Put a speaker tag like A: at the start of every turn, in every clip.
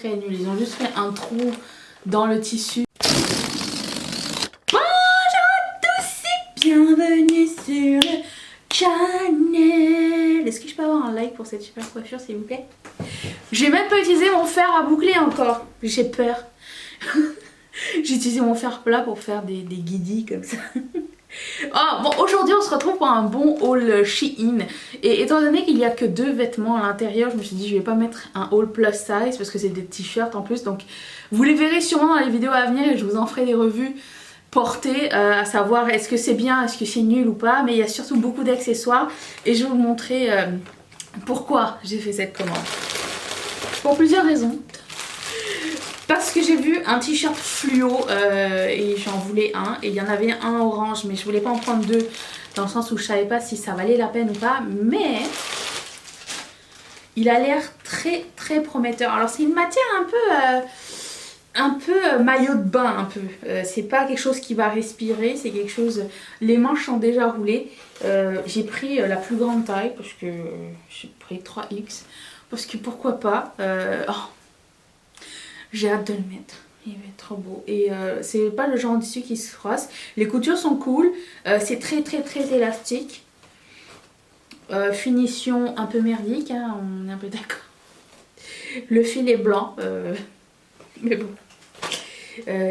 A: très nuls. Ils ont juste fait un trou dans le tissu. Bonjour à tous et bienvenue sur le channel. Est-ce que je peux avoir un like pour cette super coiffure s'il vous plaît? J'ai même pas utilisé mon fer à boucler encore. J'ai peur. J'ai utilisé mon fer plat pour faire des guidis comme ça. Oh, bon, aujourd'hui on se retrouve pour un bon haul Shein. Et étant donné qu'il n'y a que 2 vêtements à l'intérieur, je me suis dit je vais pas mettre un haul plus size parce que c'est des t-shirts en plus. Donc vous les verrez sûrement dans les vidéos à venir et je vous en ferai des revues portées, à savoir est-ce que c'est bien, est-ce que c'est nul ou pas. Mais il y a surtout beaucoup d'accessoires et je vais vous montrer pourquoi j'ai fait cette commande. Pour plusieurs raisons. Parce que j'ai vu un t-shirt fluo et j'en voulais un. Et il y en avait un orange mais je voulais pas en prendre 2. Dans le sens où je savais pas si ça valait la peine ou pas. Mais il a l'air très très prometteur. Alors c'est une matière un peu maillot de bain un peu. C'est pas quelque chose qui va respirer. C'est quelque chose... Les manches sont déjà roulées. J'ai pris la plus grande taille parce que j'ai pris 3X. Parce que pourquoi pas. J'ai hâte de le mettre, il va être trop beau. Et c'est pas le genre de tissu qui se froisse. Les coutures sont cool, c'est très très très élastique. Finition un peu merdique, hein, on est un peu d'accord. Le fil est blanc, mais bon.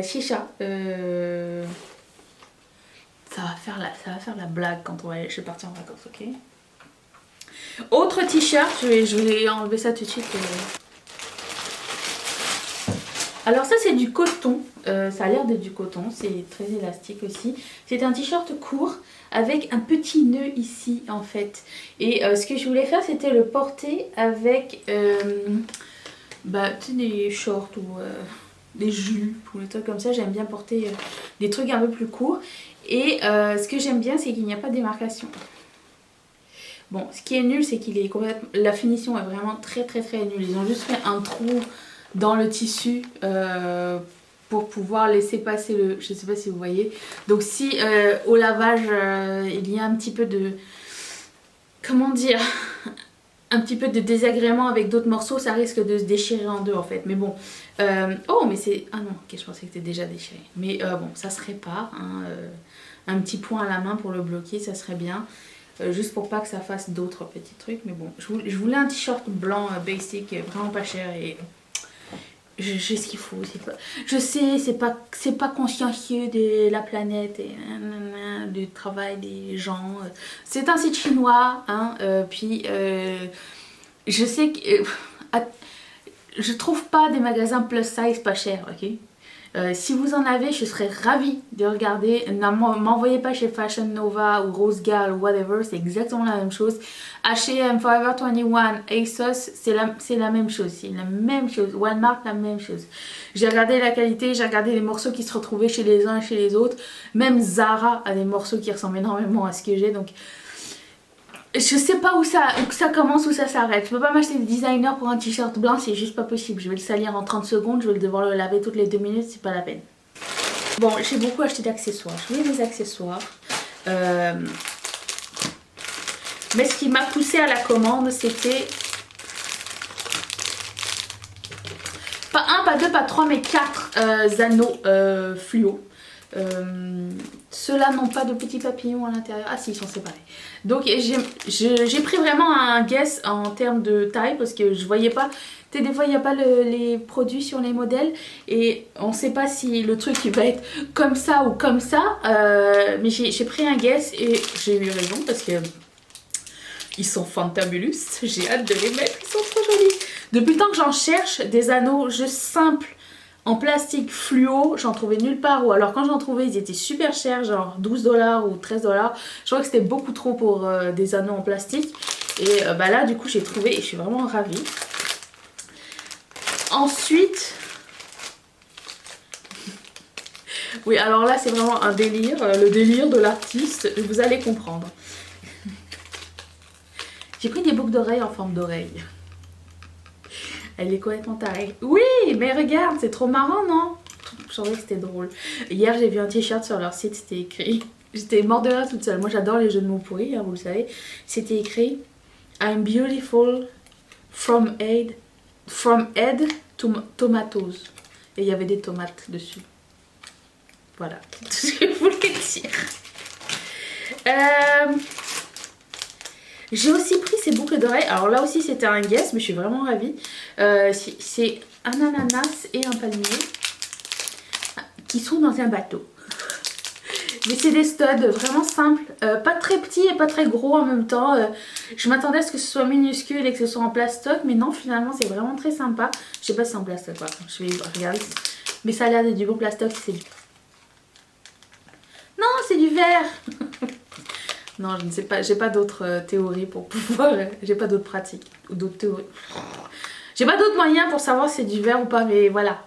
A: Chicha, ça va faire la blague quand je vais partir en vacances, ok? Autre t-shirt, je vais enlever ça tout de suite. Alors ça c'est du coton, ça a l'air d'être du coton, c'est très élastique aussi. C'est un t-shirt court avec un petit nœud ici en fait. Et ce que je voulais faire c'était le porter avec tu sais, des shorts ou des jupes ou des trucs comme ça. J'aime bien porter des trucs un peu plus courts. Et ce que j'aime bien c'est qu'il n'y a pas de démarcation. Bon, ce qui est nul c'est qu'il est complètement... La finition est vraiment très très très nulle. Ils ont juste fait un trou dans le tissu pour pouvoir laisser passer le... Je sais pas si vous voyez. Donc si au lavage il y a un petit peu de... Comment dire? Un petit peu de désagrément avec d'autres morceaux, ça risque de se déchirer en 2 en fait. Mais bon. Oh mais c'est... Ah non, ok, je pensais que c'était déjà déchiré. Mais bon, ça se répare. Hein, un petit point à la main pour le bloquer, ça serait bien. Juste pour pas que ça fasse d'autres petits trucs. Mais bon, je voulais un t-shirt blanc basic, vraiment pas cher et... J'ai ce qu'il faut. Je sais, c'est pas consciencieux de la planète et du travail des gens. C'est un site chinois, hein, puis je sais que je trouve pas des magasins plus size pas chers, ok? Si vous en avez, je serais ravie de regarder. M'envoyez pas chez Fashion Nova ou Rose Gal ou whatever, c'est exactement la même chose. H&M, Forever 21, ASOS, c'est la même chose. C'est la même chose. Walmart, la même chose. J'ai regardé la qualité, j'ai regardé les morceaux qui se retrouvaient chez les uns et chez les autres. Même Zara a des morceaux qui ressemblent énormément à ce que j'ai. Donc, je sais pas où ça commence, où ça s'arrête. Je peux pas m'acheter des designers pour un t-shirt blanc, c'est juste pas possible. Je vais le salir en 30 secondes, je vais devoir le laver toutes les 2 minutes, c'est pas la peine. Bon, j'ai beaucoup acheté d'accessoires. Je voulais des accessoires. Mais ce qui m'a poussé à la commande, c'était... Pas 1, pas 2, pas 3, mais 4 anneaux fluo. Ceux-là n'ont pas de petits papillons à l'intérieur. Ah si, ils sont séparés. Donc j'ai pris vraiment un guess en termes de taille parce que je voyais pas. Tu sais, des fois il n'y a pas les produits sur les modèles et on sait pas si le truc il va être comme ça ou comme ça. Mais j'ai pris un guess et j'ai eu raison parce que ils sont fantabulous. J'ai hâte de les mettre, ils sont trop jolis. Depuis le temps que j'en cherche des anneaux juste simples en plastique fluo, j'en trouvais nulle part. Ou alors quand j'en trouvais, ils étaient super chers, genre 12 $ ou 13 $. Je crois que c'était beaucoup trop pour des anneaux en plastique. Et là, du coup, j'ai trouvé et je suis vraiment ravie. Ensuite... Oui, alors là, c'est vraiment un délire. Le délire de l'artiste, vous allez comprendre. J'ai pris des boucles d'oreilles en forme d'oreille. Elle est complètement tarée. Oui, mais regarde, c'est trop marrant, non? Je trouvais que c'était drôle. Hier, j'ai vu un t-shirt sur leur site, c'était écrit... J'étais morte de rire toute seule. Moi, j'adore les jeux de mots pourris, hein, vous le savez. C'était écrit I'm beautiful from Ed Tomatoes. Et il y avait des tomates dessus. Voilà, c'est tout ce que je voulais dire. J'ai aussi pris ces boucles d'oreilles. Alors là aussi c'était un guess, mais je suis vraiment ravie. C'est un ananas et un palmier qui sont dans un bateau. Mais c'est des studs vraiment simples, pas très petits et pas très gros en même temps. Je m'attendais à ce que ce soit minuscule et que ce soit en plastoc, mais non, finalement c'est vraiment très sympa. Je sais pas si c'est en plastoc, quoi. Je vais regarder. Mais ça a l'air d'être du bon plastoc. Non, c'est du verre. Non, je ne sais pas, j'ai pas d'autres théories pour pouvoir... j'ai pas d'autres pratiques ou d'autres théories. J'ai pas d'autres moyens pour savoir si c'est du verre ou pas, mais voilà.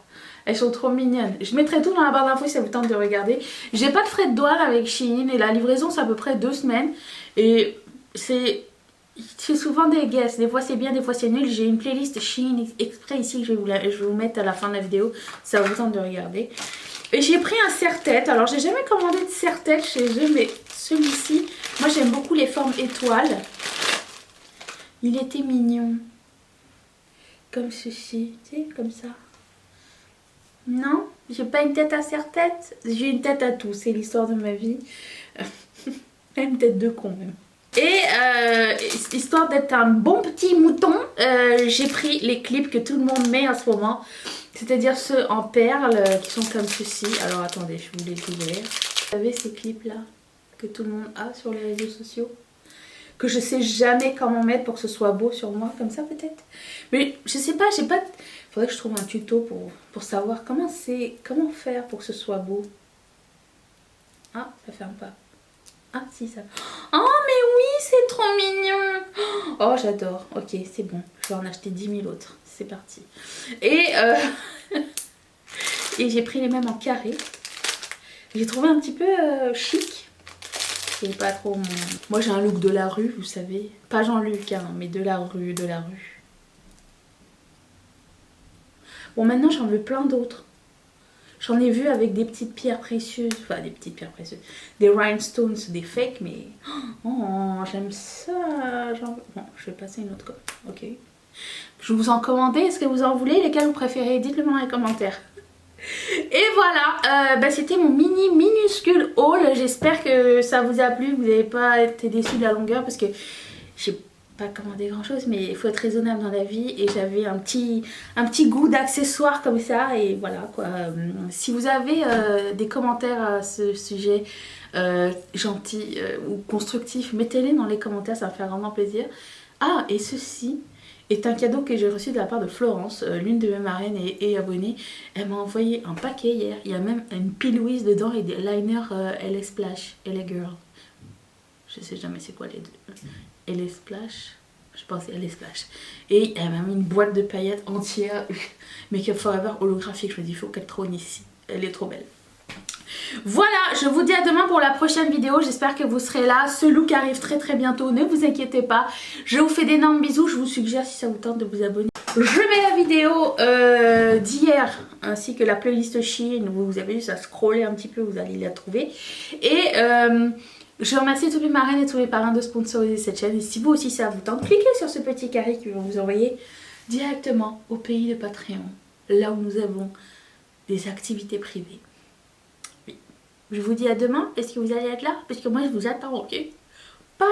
A: Elles sont trop mignonnes. Je mettrai tout dans la barre d'infos si ça vous tente de regarder. J'ai pas de frais de douane avec Shein et la livraison c'est à peu près 2 semaines. Et c'est souvent des guesses. Des fois c'est bien, des fois c'est nul. J'ai une playlist Shein exprès ici que je vais vous mettre à la fin de la vidéo si ça vous tente de regarder. Et j'ai pris un serre-tête. Alors j'ai jamais commandé de serre-tête chez eux, mais celui-ci, moi j'aime beaucoup les formes étoiles. Il était mignon. Comme ceci, tu sais, comme ça. Non, j'ai pas une tête à serre-tête. J'ai une tête à tout, c'est l'histoire de ma vie. Une tête de con même. Et histoire d'être un bon petit mouton, j'ai pris les clips que tout le monde met en ce moment. C'est-à-dire ceux en perles qui sont comme ceci. Alors attendez, je vous les ouvrir. Vous savez ces clips là que tout le monde a sur les réseaux sociaux? Que je sais jamais comment mettre pour que ce soit beau sur moi, comme ça peut-être. Mais je sais pas, j'ai pas... Faudrait que je trouve un tuto pour savoir comment faire pour que ce soit beau. Ah, ça ferme pas. Ah si, ça... Oh mais oui, c'est trop mignon. Oh j'adore, ok c'est bon. Je vais en acheter 10 000 autres, c'est parti. Et j'ai pris les mêmes en carré. J'ai trouvé un petit peu chic. C'est pas trop mon... Moi j'ai un look de la rue, vous savez. Pas Jean-Luc, hein, mais de la rue, de la rue. Bon maintenant j'en veux plein d'autres. J'en ai vu avec des petites pierres précieuses. Enfin des petites pierres précieuses. Des rhinestones, des fakes, mais... Oh j'aime ça. Bon, je vais passer une autre colle. Ok. Je vous en commandais, est-ce que vous en voulez? Lesquels vous préférez? Dites-le moi dans les commentaires. Et voilà, c'était mon minuscule haul. J'espère que ça vous a plu, que vous n'avez pas été déçus de la longueur parce que j'ai pas commandé grand chose, mais il faut être raisonnable dans la vie et j'avais un petit goût d'accessoires comme ça et voilà quoi. Si vous avez des commentaires à ce sujet gentils ou constructifs, mettez-les dans les commentaires, ça me fait vraiment plaisir. Ah, et ceci est un cadeau que j'ai reçu de la part de Florence, l'une de mes marraines et abonnées. Elle m'a envoyé un paquet hier. Il y a même une pile Louise dedans et des liners LA Splash, LA Girl. Je sais jamais c'est quoi les deux. LA Splash, je pense que c'est LA Splash. Et elle m'a mis une boîte de paillettes entière, Make Up Forever holographique. Je me dis, il faut qu'elle trône ici. Elle est trop belle. Voilà, je vous dis à demain pour la prochaine vidéo. J'espère que vous serez là. Ce look arrive très bientôt, ne vous inquiétez pas. Je vous fais d'énormes bisous. Je vous suggère, si ça vous tente, de vous abonner. Je mets la vidéo d'hier ainsi que la playlist Shein. Vous avez vu, ça scroller un petit peu, vous allez la trouver. Et je remercie tous mes marraines et tous mes parrains de sponsoriser cette chaîne. Et si vous aussi ça vous tente, cliquez sur ce petit carré qui va vous envoyer directement au pays de Patreon. Là où nous avons des activités privées. Je vous dis à demain. Est-ce que vous allez être là? Parce que moi je vous attends, ok? Bye!